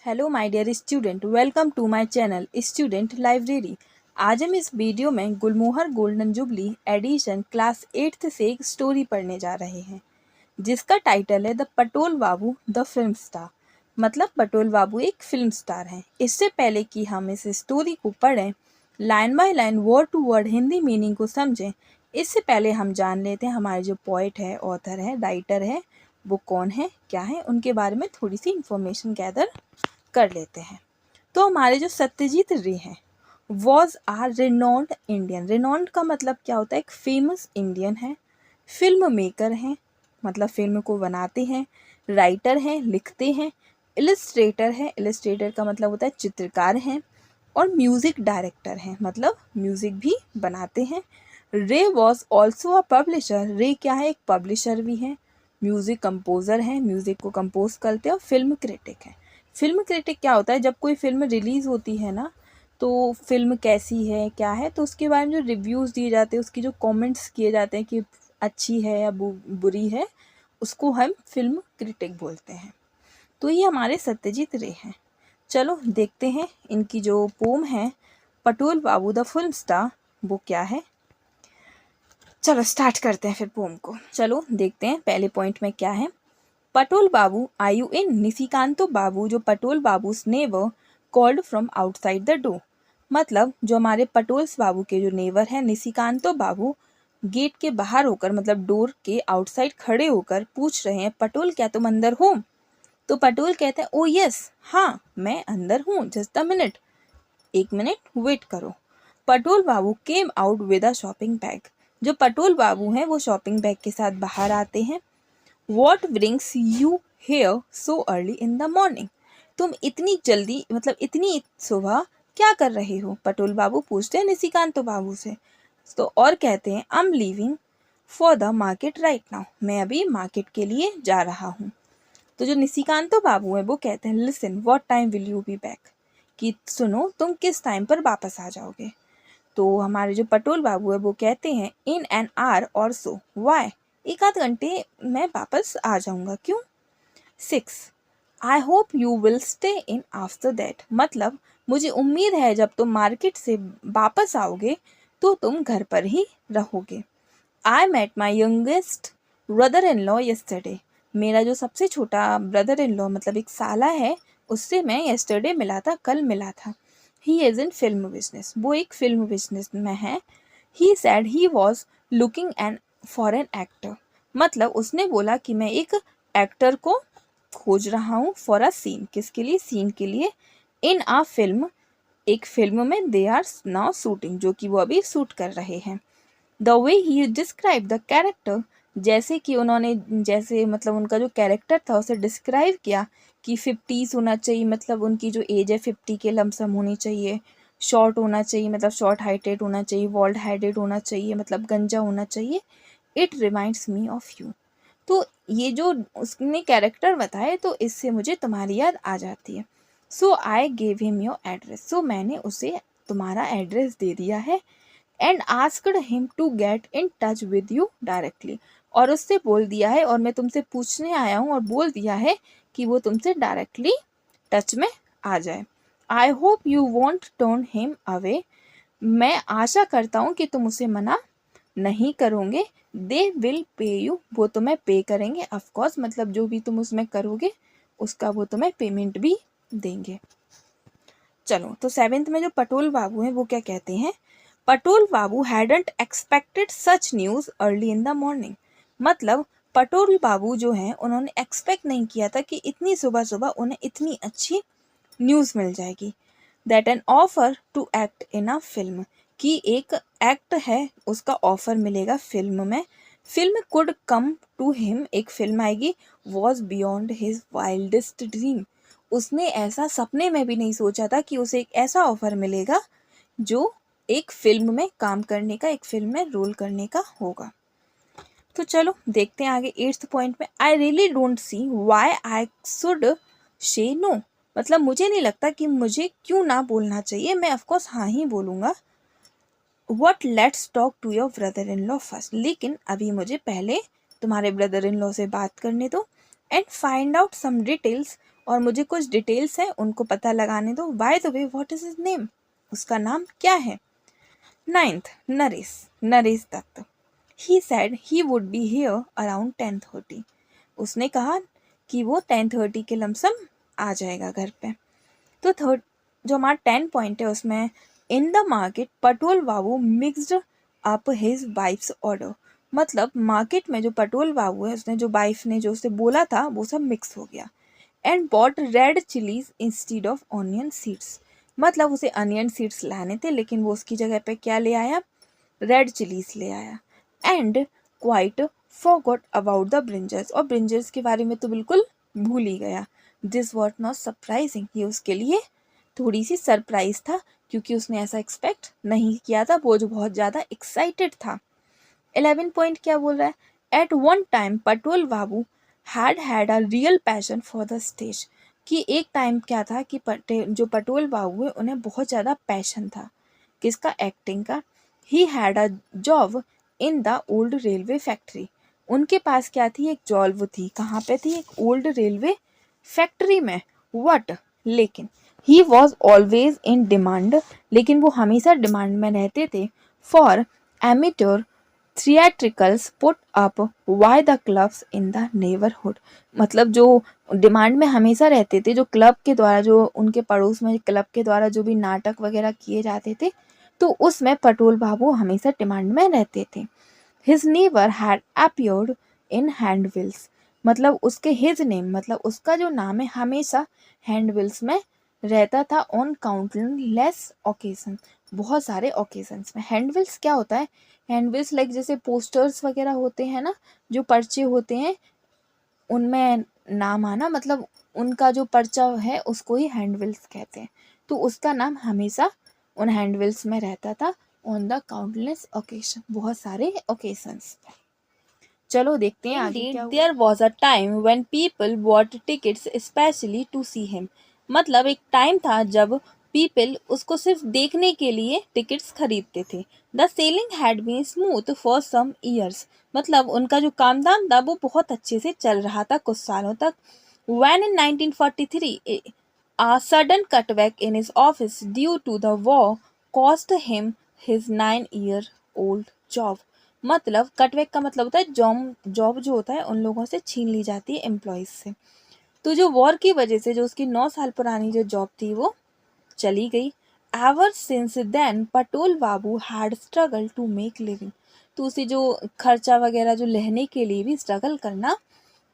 Hello my dear student, welcome to my channel student library. आज हम इस video में Gulmohar golden jubilee edition class 8th से एक स्टोरी पढ़ने जा रहे हैं जिसका टाइटल है the Patol Babu the film star. मतलब पटोल बाबू एक फिल्म स्टार हैं। इससे पहले कि हम इस स्टोरी को पढ़ें, line by line word to word Hindi meaning को समझें, इससे पहले हम जान लेते हैं हमारे जो पोइट है, ऑथर है, राइटर है, वो कौन है, क्या है, उनके बारे में थोड़ी सी इंफॉर्मेशन गैदर कर लेते हैं। तो हमारे जो सत्यजीत रे हैं was are renowned Indian. Renowned का मतलब क्या होता है? एक फेमस इंडियन है, फिल्म मेकर हैं, मतलब फिल्म को बनाते हैं, राइटर हैं, लिखते हैं, इलस्ट्रेटर है, इलस्ट्रेटर का मतलब होता है चित्रकार हैं, और म्यूज़िक डायरेक्टर हैं, मतलब म्यूज़िक भी बनाते हैं। रे वॉज ऑल्सो अ पब्लिशर। रे क्या है? एक पब्लिशर भी हैं, म्यूज़िक कंपोज़र हैं, म्यूज़िक को कंपोज करते हैं, और फिल्म क्रिटिक है। फिल्म क्रिटिक क्या होता है? जब कोई फिल्म रिलीज़ होती है ना, तो फिल्म कैसी है, क्या है, तो उसके बारे में जो रिव्यूज़ दिए जाते हैं, उसकी जो कमेंट्स किए जाते हैं कि अच्छी है या बुरी है, उसको हम फिल्म क्रिटिक बोलते हैं। तो ये हमारे सत्यजीत रे हैं। चलो देखते हैं इनकी जो पोम है पटोल बाबू द फिल्म स्टार, वो क्या है। चलो स्टार्ट करते हैं फिर पोम को। चलो देखते हैं पहले पॉइंट में क्या है। पटोल बाबू आई यू इन? निशिकांतो बाबू जो Patol Babu's never called from outside the door. मतलब जो हमारे पटोल्स बाबू के जो नेवर हैं निशिकांतो बाबू, गेट के बाहर होकर, मतलब डोर के आउटसाइड खड़े होकर पूछ रहे हैं, पटोल क्या तुम अंदर हो? तो पटोल कहते हैं ओ यस, हाँ मैं अंदर हूँ, जस्ट अ मिनट, एक मिनट वेट करो। Patol Babu came out with a shopping bag. जो पटोल बाबू हैं वो शॉपिंग बैग के साथ बाहर आते हैं। What brings you here so early in the morning? तुम इतनी जल्दी, मतलब इतनी सुबह क्या कर रहे हो? पटोल बाबू पूछते हैं निशिकांतो बाबू से। तो और कहते हैं I am leaving for the market right now. मैं अभी मार्केट के लिए जा रहा हूँ। तो जो निशिकांतो बाबू है वो कहते हैं listen what time will you be back? कि सुनो तुम किस टाइम पर वापस आ जाओगे? तो हमारे जो पटोल बाबू है वो कहते हैं इन एन आवर और सो। वाई? एक आध घंटे में वापस आ जाऊंगा। क्यों? 6 I hope you will stay in after that. मतलब मुझे उम्मीद है जब तुम मार्केट से वापस आओगे तो तुम घर पर ही रहोगे। I met my youngest brother in law yesterday. मेरा जो सबसे छोटा ब्रदर इन लॉ, मतलब एक साला है, उससे मैं यस्टरडे मिला था, कल मिला था। He is in film business. वो एक फिल्म बिजनेस में है। He said he was looking an for an actor. मतलब उसने बोला कि मैं एक एक्टर को खोज रहा हूँ फॉर अ सीन। किसके लिए? सीन के लिए। इन आ फिल्म, एक फिल्म में। दे आर नाउ शूटिंग, जो कि वो अभी शूट कर रहे हैं। The way he describe the character, जैसे कि उन्होंने, जैसे मतलब उनका जो कैरेक्टर था उसे डिस्क्राइब किया कि 50s होना चाहिए, मतलब उनकी जो एज है 50 के लमसम होनी चाहिए। शॉर्ट होना चाहिए, मतलब शॉर्ट हाइटेड होना चाहिए। वॉल्ड हाइटेड होना चाहिए, मतलब गंजा होना चाहिए। It reminds me of you. तो ये जो उसने कैरेक्टर बताए तो इससे मुझे तुम्हारी याद आ जाती है। So I gave him your address. So मैंने उसे तुम्हारा एड्रेस दे दिया है। And asked him to get in touch with you directly. और उससे बोल दिया है, और मैं तुमसे पूछने आया हूँ, और बोल दिया है कि वो तुमसे डायरेक्टली टच में आ जाए। I hope you want turn him away. मैं आशा करता हूँ कि तुम उसे मना नहीं करोगे। They will pay you. वो तुम्हें पे करेंगे ऑफकोर्स, मतलब जो भी तुम उसमें करोगे उसका वो तुम्हें पेमेंट भी देंगे। चलो तो 7th में जो पटोल बाबू हैं वो क्या कहते हैं। Patol Babu hadn't expected such news early in the morning. मतलब पटोल बाबू जो हैं उन्होंने एक्सपेक्ट नहीं किया था कि इतनी सुबह सुबह उन्हें इतनी अच्छी न्यूज़ मिल जाएगी। That an offer to act in a film, कि एक एक्ट है उसका ऑफर मिलेगा फिल्म में। Film could come to him, एक फिल्म आएगी, was beyond his wildest dream. उसने ऐसा सपने में भी नहीं सोचा था कि उसे एक ऐसा ऑफर मिलेगा जो एक फिल्म में काम करने का, एक फिल्म में रोल करने का होगा। तो चलो देखते हैं आगे 8th पॉइंट में। I really don't see why I should say no. मतलब मुझे नहीं लगता कि मुझे क्यों ना बोलना चाहिए, मैं ऑफकोर्स हाँ ही बोलूँगा। But let's talk to your brother in law first. लेकिन अभी मुझे पहले तुम्हारे ब्रदर इन लॉ से बात करने दो। And find out some details और मुझे कुछ डिटेल्स हैं उनको पता लगाने दो। By the way what is his name, उसका नाम क्या है? 9th, Naresh Dutt. He said he would be here around 10:30। उसने कहा कि वो 10:30 के लमसम आ जाएगा घर पे। तो थर्ड जो हमारा 10 पॉइंट है उसमें in the market Patol Babu mixed up his wife's order. मतलब मार्केट में जो पटोल बाबू है उसने जो वाइफ ने जो उसे बोला था वो सब मिक्स हो गया। And bought red chillies instead of onion seeds. मतलब उसे अनियन सीड्स लाने थे लेकिन वो उसकी जगह पे क्या ले आया? रेड चिलीज ले आया। And quite forgot about the brinjals, और ब्रिंजल्स के बारे में तो बिल्कुल भूल ही गया। दिस वॉट नॉट सरप्राइजिंग, ये उसके लिए थोड़ी सी सरप्राइज था क्योंकि उसने ऐसा एक्सपेक्ट नहीं किया था, वो जो बहुत ज़्यादा एक्साइटेड था। 11 पॉइंट क्या बोल रहा है? At one time Patol Babu had a real passion for the stage. कि एक टाइम क्या था कि जो पटोल बाबू है उन्हें बहुत ज़्यादा पैशन था किसका? एक्टिंग का। He had a job in the old railway factory. उनके पास क्या थी? एक जॉब थी। कहाँ पे थी? एक ओल्ड रेलवे फैक्ट्री में। वट, लेकिन he was always in demand, लेकिन वो हमेशा डिमांड में रहते थे for amateur theatricals put up by the clubs in the neighbourhood. मतलब जो डिमांड में हमेशा रहते थे, जो क्लब के द्वारा, जो उनके पड़ोस में क्लब के द्वारा जो भी नाटक वगैरह किए जाते थे, तो उसमें पटोल बाबू हमेशा डिमांड में रहते थे। His neighbour had appeared in handbills. मतलब उसके हिज नेम मतलब उसका जो नाम है हमेशा हैंडबिल्स में रहता था ऑन काउंटलेस ओकेजन, बहुत सारे ओकेजन्स में। हैंडबिल्स क्या होता है? हैंडबिल्स लाइक जैसे पोस्टर्स वगैरह होते हैं ना, जो पर्चे होते हैं उनमें नाम आना, मतलब उनका जो पर्चा है उसको ही हैंडबिल्स कहते हैं। तो उसका नाम हमेशा उन हैंडबिल्स में रहता था ऑन द काउंटलेस ओकेजन, बहुत सारे ओकेजन्स। चलो देखते हैं आगे क्या हुआ। There was a time when people bought tickets specially to see him. मतलब एक टाइम था जब पीपल उसको सिर्फ देखने के लिए टिकट्स खरीदते थे। The selling had been smooth for some years. मतलब उनका जो काम धाम था वो बहुत अच्छे से चल रहा था कुछ सालों तक। When in 1943 a sudden cutback in his office due to the war cost him his 9-year-old job। मतलब कटबैक का मतलब होता है जॉब जो होता है उन लोगों से छीन ली जाती है एम्प्लॉयज से। तो जो वॉर की वजह से जो उसकी 9 साल पुरानी जो जॉब थी वो चली गई। Ever since then Patol Babu had struggle to make living. तो उसे जो खर्चा वगैरह जो लेने के लिए भी स्ट्रगल करना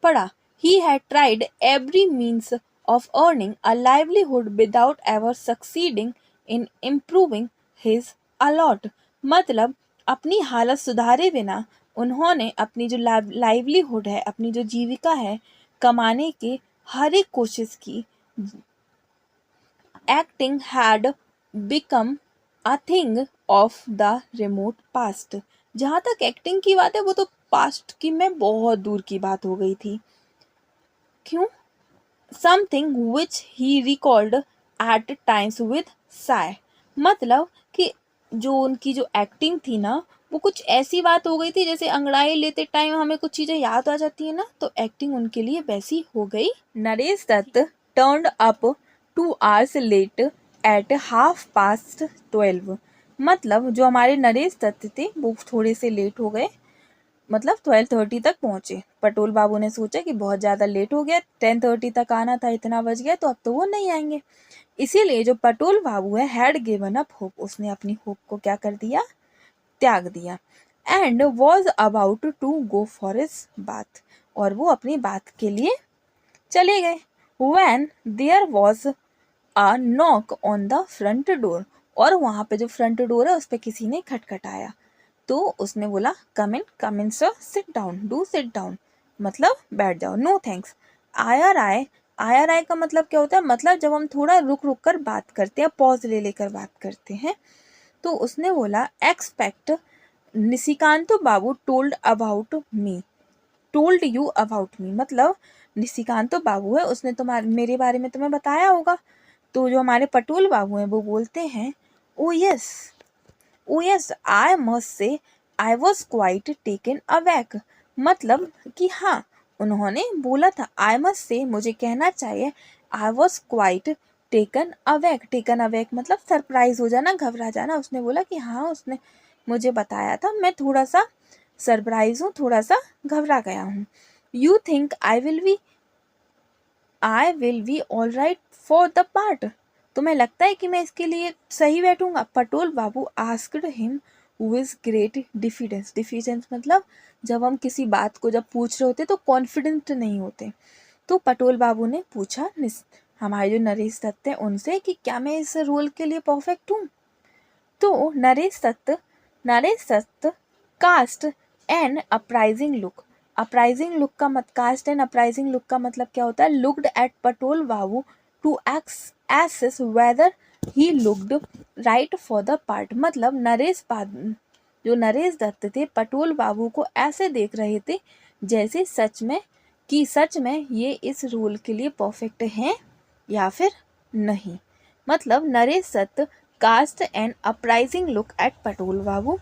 पड़ा। He had tried every means of earning a livelihood without ever succeeding in improving his lot। मतलब अपनी हालत सुधारे बिना उन्होंने अपनी जो लाइवलीहुड है, अपनी जो जीविका है, कमाने की हर एक कोशिश की। Acting had become a thing of the remote past। जहाँ तक एक्टिंग की बात है वो तो पास्ट की में बहुत दूर की बात हो गई थी। क्यों? Something which he recalled at times with sigh. मतलब कि जो उनकी जो एक्टिंग थी ना वो कुछ ऐसी बात हो गई थी जैसे अंगड़ाई लेते टाइम हमें कुछ चीज़ें याद आ जाती है ना, तो एक्टिंग उनके लिए वैसी हो गई। Naresh Dutt turned up 2 hours late at 12:30। मतलब जो हमारे नरेश दत्त थे वो थोड़े से लेट हो गए, मतलब 12:30 तक पहुंचे। पटोल बाबू ने सोचा कि बहुत ज़्यादा लेट हो गया, 10:30 तक आना था, इतना बज गया तो अब तो वो नहीं आएंगे। इसीलिए जो पटोल बाबू है हैड गिवन अप होप, उसने अपनी होप को क्या कर दिया? त्याग दिया। And was about to go for his bath, और वो अपनी बात के लिए चले गए। When there was a knock on the front door, और वहाँ पे जो फ्रंट डोर है उस पर किसी ने खटखटाया। तो उसने बोला come in sir, sit down, do sit down. मतलब बैठ जाओ, नो थैंक्स। आयर आए का मतलब क्या होता है? मतलब जब हम थोड़ा रुक रुक कर बात करते हैं, पॉज ले लेकर बात करते हैं। तो उसने बोला expect Nishikant Babu told you about me. मतलब निशिकांत बाबू है उसने तुम्हारे मेरे बारे में तुम्हें बताया होगा। तो जो हमारे पटोल बाबू हैं वो बोलते हैं ओ yes I must say I was quite taken aback. मतलब कि हाँ, उन्होंने बोला था आई मस्ट से, मुझे कहना चाहिए, I was quite taken awake मतलब सरप्राइज हो जाना, घबरा जाना। उसने बोला कि हाँ उसने मुझे बताया था, मैं थोड़ा सा सरप्राइज हूँ, थोड़ा सा घबरा गया हूँ। You think I will be all right for the part? तुम्हें लगता है कि मैं इसके लिए सही बैठूंगा? पटोल बाबू asked him with great diffidence मतलब जब हम किसी बात को जब पूछ रहे होते तो कॉन्फिडेंट नहीं होते। तो पटोल बाबू ने पूछा हमारे जो नरेश दत्त हैं उनसे कि क्या मैं इस रोल के लिए परफेक्ट हूँ? तो Naresh Dutt cast an uprising look. Uprising look का मतलब क्या होता है? Looked at Patol Babu to assess whether he looked right for the part. मतलब जो नरेश दत्त थे पटोल बाबू को ऐसे देख रहे थे जैसे सच में ये इस रोल के लिए परफेक्ट हैं या फिर नहीं। मतलब Naresh Dutt cast an uprising look at Patol Babu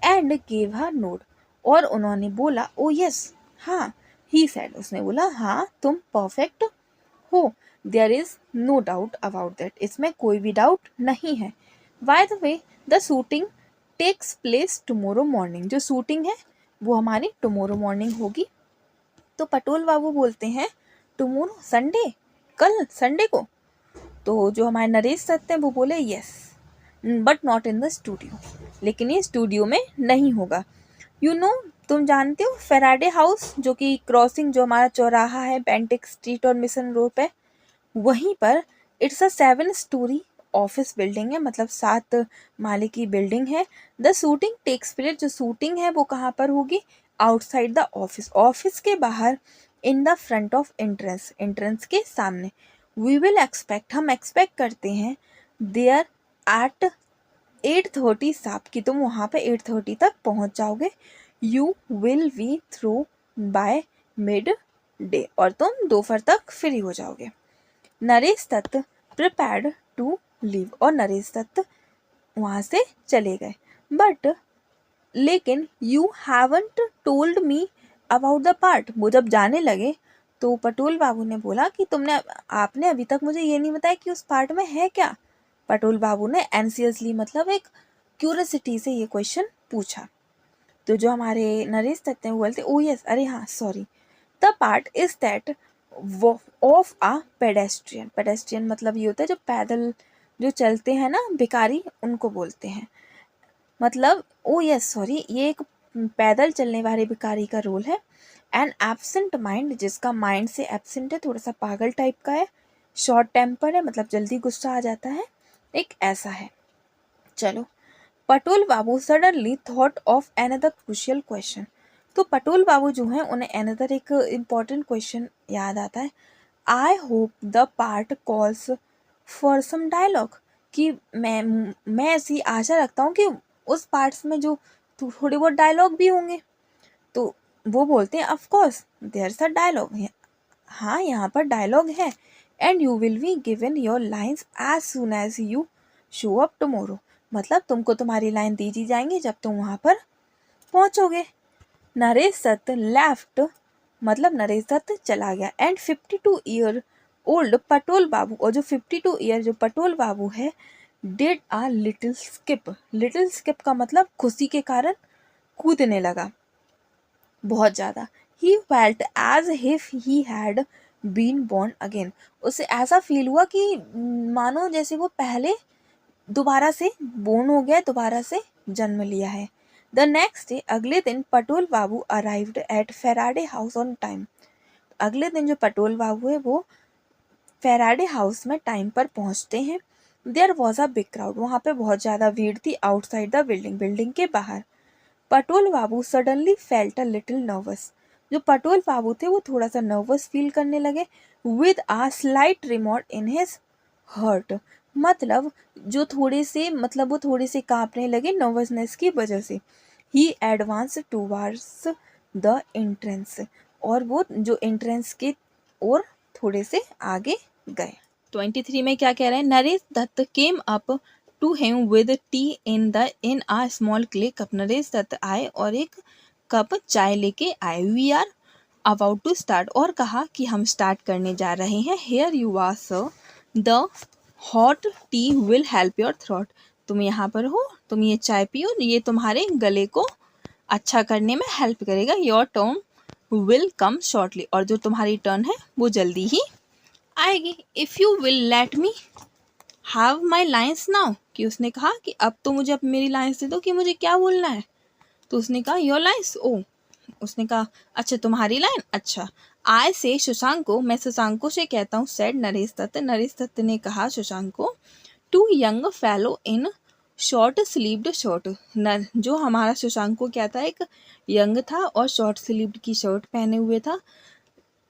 and gave her nod. और उन्होंने बोला ओ यस, हाँ। ही सेड, उसने बोला हाँ तुम परफेक्ट हो। There is no doubt about that, इसमें कोई भी डाउट नहीं है। By the way the shooting takes place tomorrow morning. जो शूटिंग है वो हमारी टुमारो मॉर्निंग होगी। तो पटोल बाबू बोलते हैं टुमारो संडे, कल संडे को? तो जो हमारे नरेश दत्त हैं वो बोले yes but not in the studio, लेकिन ये स्टूडियो में नहीं होगा। तुम जानते हो फेराडे हाउस, जो कि क्रॉसिंग जो हमारा चौराहा है बेंटिक स्ट्रीट और मिशन रोड पे, वहीं पर it's a 7 story office building है, मतलब 7 माले की बिल्डिंग है। द शूटिंग टेक्स प्लेस, जो शूटिंग है वो कहाँ पर होगी? आउटसाइड द ऑफिस के बाहर, in the front of entrance के सामने। हम एक्सपेक्ट करते हैं देयर एट 8:30 साप की तुम वहाँ पे 8:30 तक पहुँच जाओगे। You will be through by midday, और तुम दोपहर तक फ्री हो जाओगे। Naresh Dutt prepared to leave, और नरेश दत्त वहाँ से चले गए। लेकिन you haven't told me about the part. वो जब जाने लगे तो पटोल बाबू ने बोला कि आपने अभी तक मुझे ये नहीं बताया कि उस पार्ट में है क्या। पटोल बाबू ने एंसियसली मतलब एक क्यूरियोसिटी से ये क्वेश्चन पूछा। तो जो हमारे नरेश दत्त हैं वो बोलते ओ यस, अरे हाँ sorry, the part is that of a pedestrian मतलब ये होता है जो पैदल जो चलते हैं ना भिखारी, उनको बोलते हैं। मतलब ओ यस सॉरी, ये एक पैदल चलने वाले भिखारी का रोल है। एन एब्सेंट माइंड, जिसका माइंड से एब्सेंट है, थोड़ा सा पागल टाइप का है। शॉर्ट टेम्पर है, मतलब जल्दी गुस्सा आ जाता है, एक ऐसा है। चलो, Patol Babu suddenly thought of another crucial question. तो पटोल बाबू जो हैं उन्हें अनदर एक इम्पॉर्टेंट क्वेश्चन याद आता है। I hope the part calls for some dialogue, कि मैं ऐसी आशा रखता हूँ कि उस पार्ट्स में जो थोड़े बहुत डायलॉग भी होंगे। तो वो बोलते हैं of course there a dialogue, हाँ यहाँ पर डायलॉग है। And you will be given your lines as soon as you show up tomorrow, मतलब तुमको तुम्हारी लाइन दी दी जाएंगी जब तुम वहाँ पर पहुँचोगे। नरेश दत्त लेफ्ट, मतलब नरेश दत्त चला गया। एंड 52 ईयर ओल्ड पटोल बाबू, और जो 52 ईयर जो पटोल बाबू है, डिड अ लिटिल स्किप का मतलब खुशी के कारण कूदने लगा बहुत ज़्यादा। He felt as if he had been born again, उसे ऐसा फील हुआ कि मानो जैसे वो पहले दोबारा से बोर्न हो गया, दोबारा से जन्म लिया है। द नेक्स्ट डे, अगले दिन Patol Babu arrived at Faraday house on time. अगले दिन जो पटोल बाबू है वो फेराडे हाउस में टाइम पर पहुंचते हैं। There was a big crowd, वहाँ पे बहुत ज़्यादा भीड़ थी आउटसाइड द बिल्डिंग के बाहर। Patol Babu suddenly felt a little nervous, जो पटोल बाबू थे वो थोड़ा सा नर्वस फील करने लगे। With a slight tremor in his heart, मतलब वो थोड़े से कांपने लगे नर्वसनेस की वजह से। ही एडवांस टूवर्ड्स द एंट्रेंस, और वो जो एंट्रेंस के और थोड़े से आगे गए। 23 में क्या कह रहे हैं? Naresh Dutt came up to him with tea in a small clay cup. Naresh Dutt आए और एक कप चाय लेके आए। We are about to start, और कहा कि हम स्टार्ट करने जा रहे हैं। Here you are sir, the hot tea will help your throat, तुम यहाँ पर हो, तुम ये चाय पियो, ये तुम्हारे गले को अच्छा करने में हेल्प करेगा। Your turn will come shortly, और जो तुम्हारी टर्न है वो जल्दी ही आएगी। If you will let me have my lines now, कि उसने कहा कि अब तो मुझे अब मेरी लाइन्स दे दो कि मुझे क्या बोलना है। तो उसने कहा योर लाइन्स, ओ, उसने कहा अच्छा तुम्हारी लाइन, अच्छा। आई से शशांक को, मैं शशांक से कहता हूँ, सेड नरेश दत्त, नरेश दत्त ने कहा शशांक को, to young fellow in short sleeved shirt, जो हमारा शशांक को क्या था, एक यंग था और शॉर्ट स्लीव्ड की शर्ट पहने हुए था।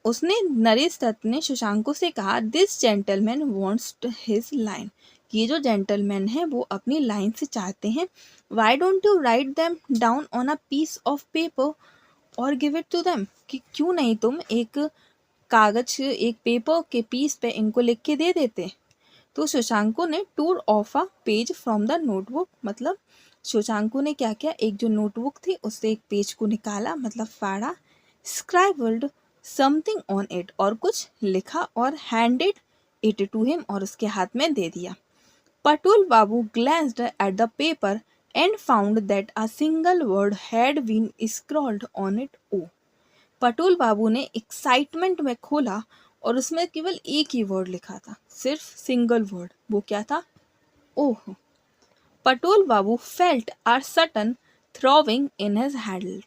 उसने, नरेश दत्त ने शशांक से कहा, this gentleman wants his line, ये जो जेंटलमैन है वो अपनी लाइन से चाहते हैं। Why don't you write them down on a piece of paper और गिव इट टू देम, कि क्यों नहीं तुम एक कागज, एक पेपर के पीस पे इनको लिख के दे देते। तो शशांको ने tour of a page from the notebook, मतलब शशांको ने क्या किया, एक जो नोटबुक थी उससे एक पेज को निकाला, मतलब फाड़ा, स्क्राइबल्ड समथिंग ऑन इट, और कुछ लिखा, और हैंडेड इट टू हिम, और उसके हाथ में दे दिया। पटुल बाबू glanced at the paper and found that a single word had been scrawled on it. O. पटुल बाबू ने एक्साइटमेंट में खोला और उसमें केवल एक ही वर्ड लिखा था, सिर्फ सिंगल वर्ड, वो क्या था, oh. Patul Babu felt a sudden throbbing in his hand,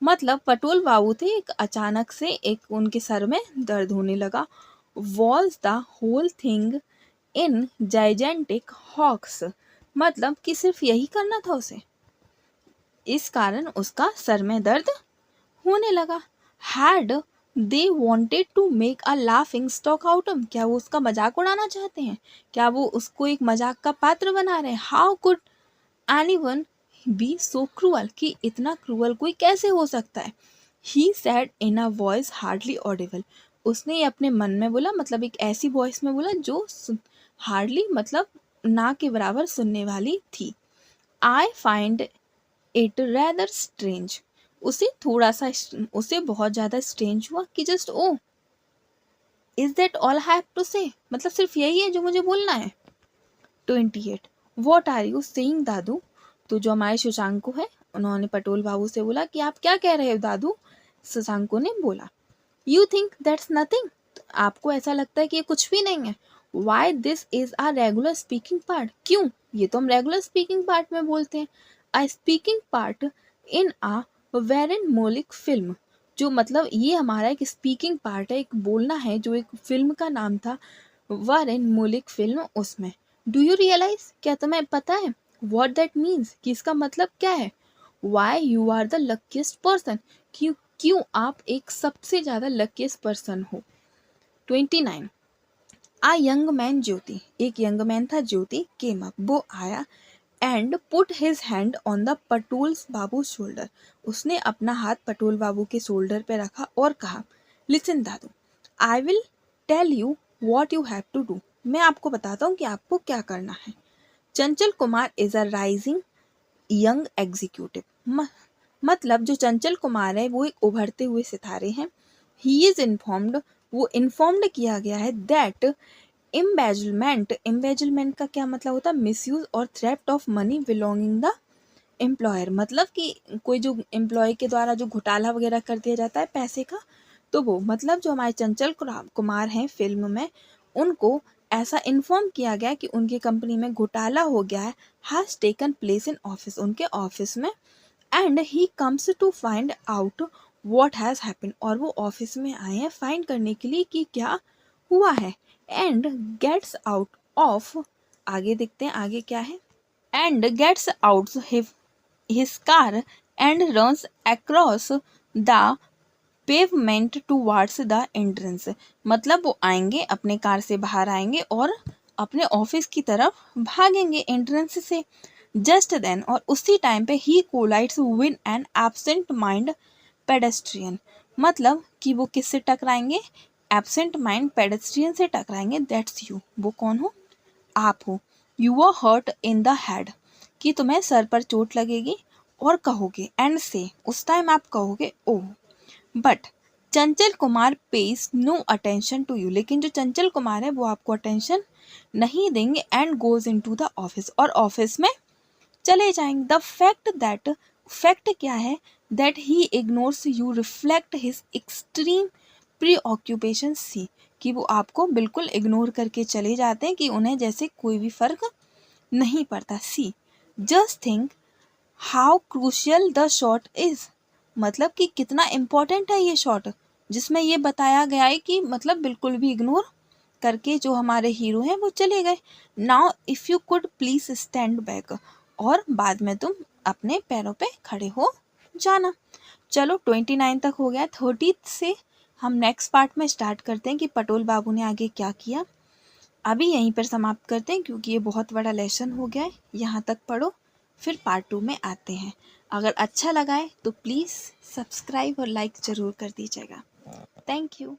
मतलब पटुल बाबू थे, एक अचानक से एक उनके सर में दर्द होने लगा। Was the whole thing in gigantic hoax, मतलब कि सिर्फ यही करना था उसे, इस कारण उसका सर में दर्द होने लगा। Had they wanted to make a laughing stock out, क्या वो उसका मजाक उड़ाना चाहते हैं, क्या वो उसको एक मजाक का पात्र बना रहे हैं। How could anyone be so cruel, कि इतना क्रूअल कोई कैसे हो सकता है। He said in a voice hardly audible, उसने ये अपने मन में बोला, मतलब एक ऐसी वॉइस में बोला जो हार्डली, मतलब ना के बराबर सुनने वाली थी। I find it rather strange, उसे थोड़ा सा, उसे बहुत ज़्यादा स्ट्रेंज हुआ कि just oh, is that all I have to say, मतलब सिर्फ यही है जो मुझे बोलना है। 28 वॉट आर यू सेइंग दादू, तो जो हमारे शशांको है उन्होंने पटोल बाबू से बोला कि आप क्या कह रहे हो दादू। शशांको ने बोला, यू थिंक दैट्स नथिंग, आपको ऐसा लगता है कि ये कुछ भी नहीं है। Why this is a regular speaking part, क्यों, ये तो हम रेगुलर स्पीकिंग पार्ट में बोलते हैं। A speaking part in a Baren Mullick film, जो मतलब ये हमारा एक स्पीकिंग पार्ट है, एक बोलना है, जो एक फिल्म का नाम था वारेन मोलिक फिल्म, उसमें। डू यू रियलाइज, क्या तुम्हें पता है, वॉट दैट मीन्स, कि इसका मतलब क्या है। Why you are the luckiest person, क्यों क्यों आप एक सबसे ज़्यादा लकीस्ट पर्सन हो। 29 आ यंग मैन ज्योति, एक यंग मैन था ज्योति, केम अप, वो आया, and put his hand on the Patol Babu shoulder, उसने अपना हाथ पटोल बाबू के शोल्डर पे रखा और कहा, लिसन दादू, I will tell you what you have to do, मैं आपको बताता हूँ कि आपको क्या करना है। Chanchal Kumar is a rising young executive, मतलब जो चंचल कुमार है वो एक उभरते हुए सितारे हैं। ही इज इन्फॉर्म्ड, वो इन्फॉर्म्ड किया गया है, दैट एम्बेजलमेंट का क्या मतलब होता है, मिसयूज और theft of money belonging the employer, मतलब कि कोई जो एम्प्लॉय के द्वारा जो घोटाला वगैरह कर दिया जाता है पैसे का, तो वो, मतलब जो हमारे चंचल कुमार हैं फिल्म में, उनको ऐसा इन्फॉर्म किया गया कि उनकी कंपनी में घोटाला हो गया है, has taken place in office, उनके ऑफिस में, and he comes to find out what has happened, और वो ऑफिस में आए हैं फाइंड करने के लिए कि क्या हुआ है। एंड गेट्स आउट ऑफ, आगे देखते हैं आगे क्या है, and gets out his car and runs across the pavement towards the entrance, मतलब वो आएंगे, अपने कार से बाहर आएंगे और अपने ऑफिस की तरफ भागेंगे एंट्रेंस से। जस्ट देन, और उसी टाइम पे, he collides with an absent mind pedestrian, मतलब कि वो किससे टकराएंगे, एब्सेंट माइंड पेडेस्ट्रियन से टकराएंगे। दैट्स यू, वो कौन हो, आप हो। You are hurt in the head, कि तुम्हें सर पर चोट लगेगी, और कहोगे, एंड से, उस टाइम आप कहोगे, oh, but Chanchal Kumar pays no attention to you, लेकिन जो चंचल कुमार है वो आपको अटेंशन नहीं देंगे and goes in to the office, और ऑफिस में चले जाएंगे। द फैक्ट क्या है, that he ignores you reflect his extreme preoccupation see, कि वो आपको बिल्कुल इग्नोर करके चले जाते हैं, कि उन्हें जैसे कोई भी फर्क नहीं पड़ता। See just think how crucial the shot is, मतलब कि कितना इम्पोर्टेंट है ये शॉट, जिसमें ये बताया गया है कि मतलब बिल्कुल भी इग्नोर करके जो हमारे हीरो हैं वो चले गए। Now if you could please stand back, और बाद में तुम अपने पैरों पे खड़े हो जाना। चलो 29 तक हो गया, 30 से हम नेक्स्ट पार्ट में स्टार्ट करते हैं कि पटोल बाबू ने आगे क्या किया। अभी यहीं पर समाप्त करते हैं क्योंकि ये बहुत बड़ा लेसन हो गया है, यहाँ तक पढ़ो, फिर पार्ट 2 में आते हैं। अगर अच्छा लगा है तो प्लीज़ सब्सक्राइब और लाइक ज़रूर कर दीजिएगा। Thank you.